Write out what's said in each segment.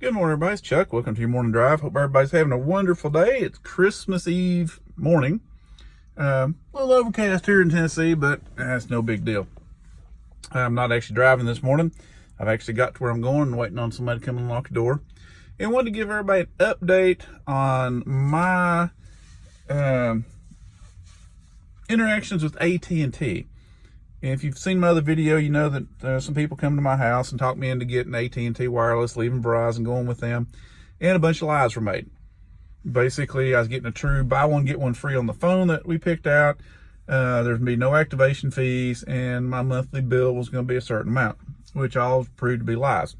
Good morning, everybody. It's Chuck. Welcome to your morning drive. Hope everybody's having a wonderful day. It's Christmas Eve morning. A little overcast here in Tennessee, but that's no big deal. I'm not actually driving this morning. I've actually got to where I'm going and waiting on somebody to come and unlock the door. And wanted to give everybody an update on my interactions with AT&T. If you've seen my other video, you know that some people come to my house and talk me into getting AT&T wireless, leaving Verizon, going with them, and a bunch of lies were made. Basically, I was getting a true buy one, get one free on the phone that we picked out. There's going to be no activation fees, and my monthly bill was going to be a certain amount, which all proved to be lies.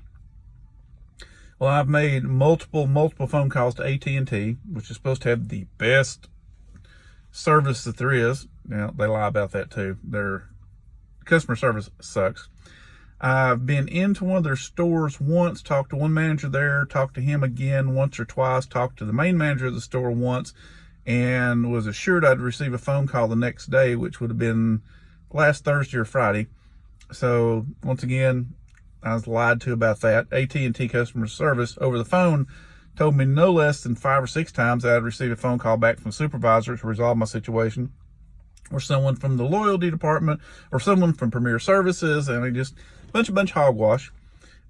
Well, I've made multiple phone calls to AT&T, which is supposed to have the best service that there is. Now, they lie about that too. Their customer service sucks. I've been into one of their stores once, talked to one manager there, talked to him again once or twice, talked to the main manager of the store once, and was assured I'd receive a phone call the next day, which would have been last Thursday or Friday. So once again, I was lied to about that. AT&T customer service over the phone told me no less than 5 or 6 times that I'd receive a phone call back from a supervisor to resolve my situation, or someone from the loyalty department, or someone from Premier Services, and just bunch of hogwash.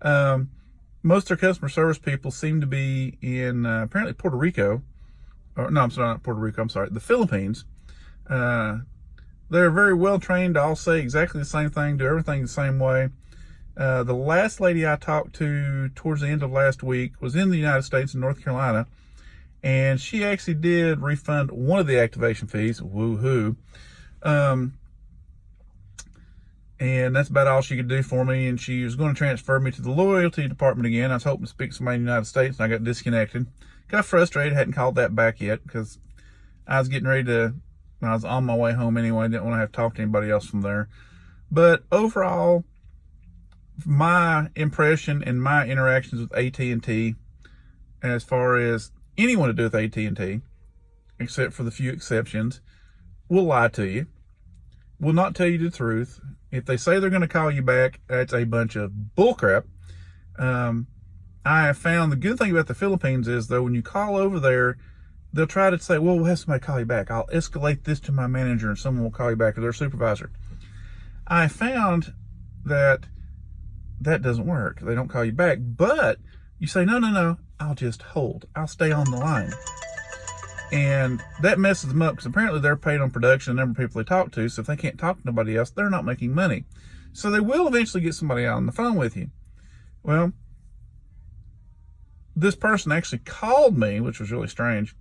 Most of their customer service people seem to be in apparently Puerto Rico, or no, I'm sorry, not Puerto Rico. I'm sorry, the Philippines. They're very well trained to all say exactly the same thing, do everything the same way. The last lady I talked to towards the end of last week was in the United States, in North Carolina, and she actually did refund one of the activation fees. Woohoo. And that's about all she could do for me. And she was going to transfer me to the loyalty department again. I was hoping to speak to somebody in the United States, and I got disconnected. Got frustrated, hadn't called that back yet because I was getting ready to, I was on my way home anyway. Didn't want to have to talk to anybody else from there. But overall, my impression and my interactions with AT&T, as far as anyone to do with AT&T, except for the few exceptions, will lie to you, will not tell you the truth. If they say they're going to call you back, that's a bunch of bullcrap. I have found the good thing about the Philippines is, though, when you call over there, they'll try to say, well, we'll have somebody call you back. I'll escalate this to my manager and someone will call you back, or their supervisor. I found that doesn't work. They don't call you back, but you say, no, I'll just hold. I'll stay on the line. And that messes them up because apparently they're paid on production, the number of people they talk to. So if they can't talk to nobody else, they're not making money. So they will eventually get somebody out on the phone with you. Well, this person actually called me, which was really strange,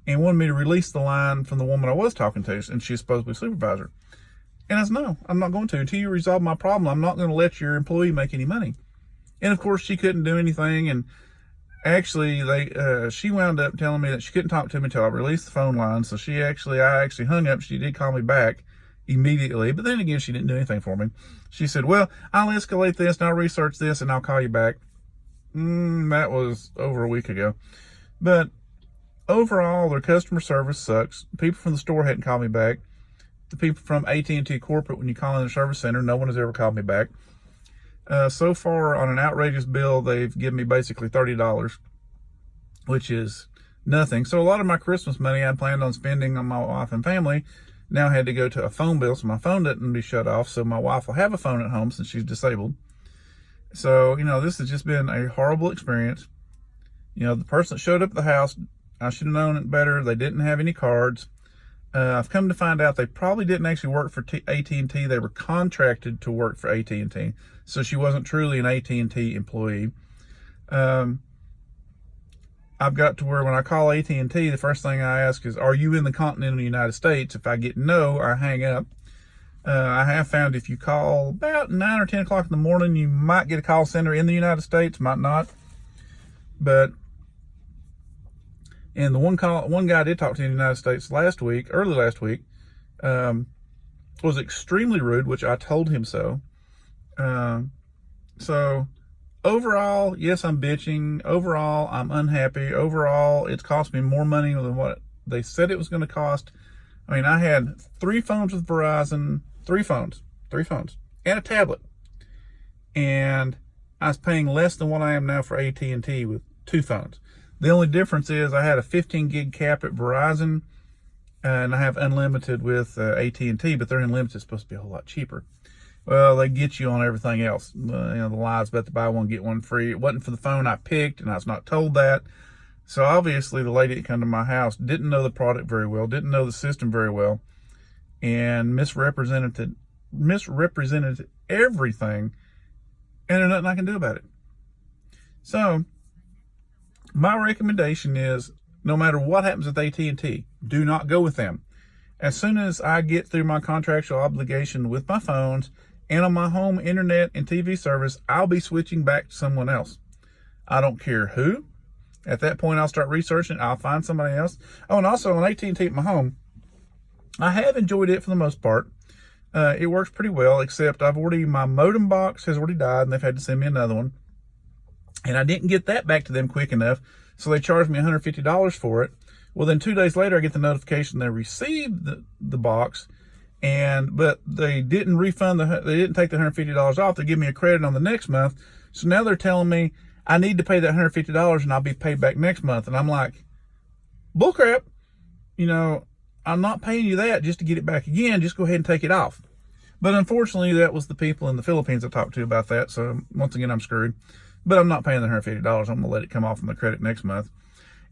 and wanted me to release the line from the woman I was talking to, and she's supposed to be a supervisor. And I said, no, I'm not going to. Until you resolve my problem, I'm not going to let your employee make any money. And of course, she couldn't do anything. And actually, she wound up telling me that she couldn't talk to me until I released the phone line. So I actually hung up. She did call me back immediately. But then again, she didn't do anything for me. She said, well, I'll escalate this and I'll research this and I'll call you back. That was over a week ago. But overall, their customer service sucks. People from the store hadn't called me back. The people from AT&T corporate, when you call in their service center, no one has ever called me back. So far, on an outrageous bill, they've given me basically $30, which is nothing. So a lot of my Christmas money I planned on spending on my wife and family now had to go to a phone bill, so my phone doesn't be shut off, so my wife will have a phone at home since she's disabled. So, this has just been a horrible experience. The person that showed up at the house, I should have known it better. They didn't have any cards. I've come to find out they probably didn't actually work for AT&T. They were contracted to work for AT&T. So she wasn't truly an AT&T employee. I've got to where when I call AT&T, the first thing I ask is, are you in the continental United States? If I get no, I hang up. I have found if you call about 9 or 10 o'clock in the morning, you might get a call center in the United States, might not. And the one guy I did talk to in the United States early last week, was extremely rude, which I told him so. So overall, yes, I'm bitching. Overall, I'm unhappy. Overall, it's cost me more money than what they said it was going to cost. I mean, I had 3 phones with Verizon, 3 phones, and a tablet. And I was paying less than what I am now for AT&T with two phones. The only difference is I had a 15 gig cap at Verizon, and I have unlimited with AT&T, but their unlimited is supposed to be a whole lot cheaper. Well, they get you on everything else. The lies about to buy one, get one free. It wasn't for the phone I picked, and I was not told that. So obviously the lady that came to my house didn't know the product very well, didn't know the system very well, and misrepresented everything, and there's nothing I can do about it. So my recommendation is, no matter what happens with AT&T, do not go with them. As soon as I get through my contractual obligation with my phones and on my home internet and TV service, I'll be switching back to someone else. I don't care who. At that point, I'll start researching. I'll find somebody else. Oh, and also on AT&T at my home, I have enjoyed it for the most part. It works pretty well, except my modem box has already died, and they've had to send me another one. And I didn't get that back to them quick enough, so they charged me $150 for it. Well, then 2 days later, I get the notification they received the box, but they didn't refund they didn't take the $150 off. They give me a credit on the next month. So now they're telling me I need to pay that $150 and I'll be paid back next month. And I'm like, bullcrap. I'm not paying you that just to get it back again. Just go ahead and take it off. But unfortunately, that was the people in the Philippines I talked to about that. So once again, I'm screwed. But I'm not paying the $150. I'm going to let it come off on the credit next month.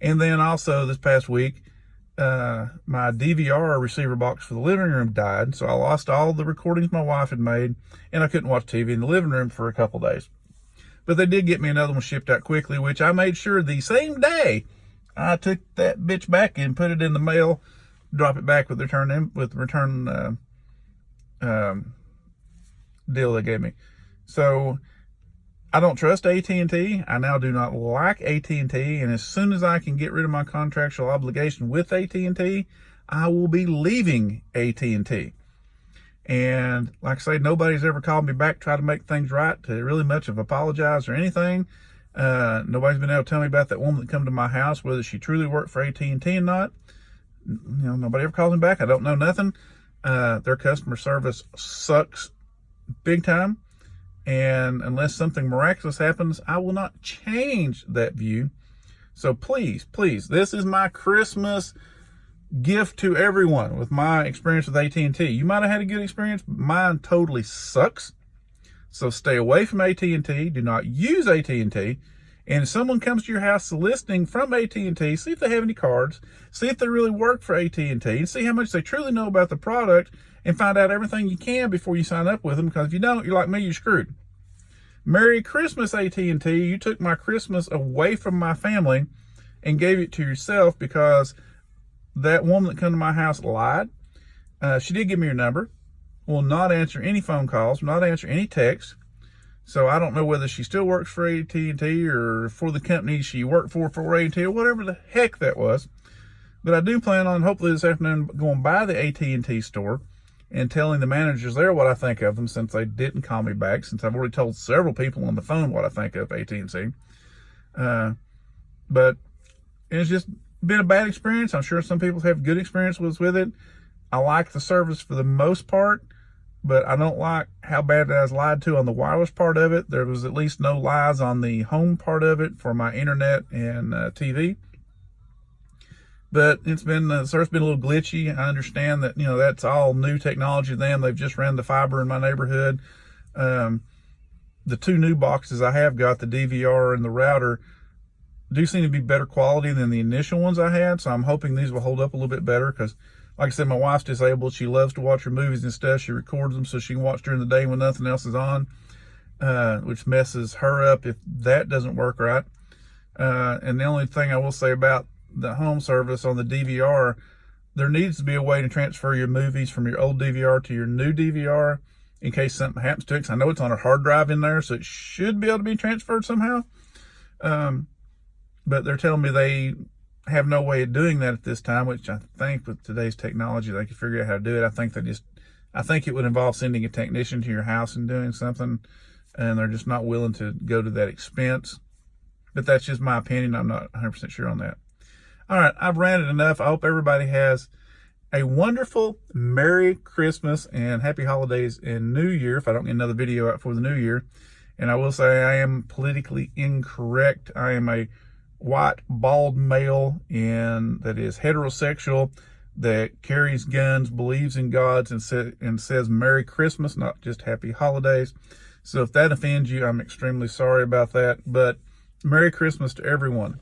And then also this past week, my DVR receiver box for the living room died. So I lost all the recordings my wife had made, and I couldn't watch TV in the living room for a couple days. But they did get me another one shipped out quickly, which I made sure the same day I took that bitch back and put it in the mail, drop it back with the return deal they gave me. So I don't trust AT&T. I now do not like AT&T, and as soon as I can get rid of my contractual obligation with AT&T, I will be leaving AT&T. And like I say, nobody's ever called me back, tried to make things right, to really much of apologize or anything. Nobody's been able to tell me about that woman that come to my house, whether she truly worked for AT&T or not. Nobody ever calls me back. I don't know nothing. Their customer service sucks big time. And unless something miraculous happens, I will not change that view. So please, this is my Christmas gift to everyone with my experience with AT&T. You might have had a good experience, but mine totally sucks. So stay away from AT&T. Do not use AT&T. And if someone comes to your house soliciting from AT&T, see if they have any cards, see if they really work for AT&T, and see how much they truly know about the product, and find out everything you can before you sign up with them, because if you don't, you're like me, you're screwed. Merry Christmas, AT&T. You took my Christmas away from my family and gave it to yourself, because that woman that came to my house lied. She did give me your number. Will not answer any phone calls, not answer any texts. So I don't know whether she still works for AT&T or for the company she worked for AT&T, or whatever the heck that was. But I do plan on, hopefully this afternoon, going by the AT&T store and telling the managers there what I think of them, since they didn't call me back, since I've already told several people on the phone what I think of AT&T. But it's just been a bad experience. I'm sure some people have good experiences with it. I like the service for the most part, but I don't like how bad I was lied to on the wireless part of it. There was at least no lies on the home part of it for my internet and TV. But it's been, the service been a little glitchy. I understand that, that's all new technology to them. They've just ran the fiber in my neighborhood. The two new boxes I have got, the DVR and the router, do seem to be better quality than the initial ones I had. So I'm hoping these will hold up a little bit better, because like I said, my wife's disabled. She loves to watch her movies and stuff. She records them so she can watch during the day when nothing else is on, which messes her up if that doesn't work right. And the only thing I will say about the home service on the DVR, there needs to be a way to transfer your movies from your old DVR to your new DVR in case something happens to it. 'Cause I know it's on a hard drive in there, so it should be able to be transferred somehow. But they're telling me they have no way of doing that at this time, which I think with today's technology, they can figure out how to do it. I think it would involve sending a technician to your house and doing something, and they're just not willing to go to that expense. But that's just my opinion. I'm not 100% sure on that. All right, I've ranted enough. I hope everybody has a wonderful Merry Christmas and Happy Holidays and New Year, if I don't get another video out for the New Year. And I will say I am politically incorrect. I am a white, bald male that is heterosexual, that carries guns, believes in God, and says Merry Christmas, not just Happy Holidays. So if that offends you, I'm extremely sorry about that. But Merry Christmas to everyone.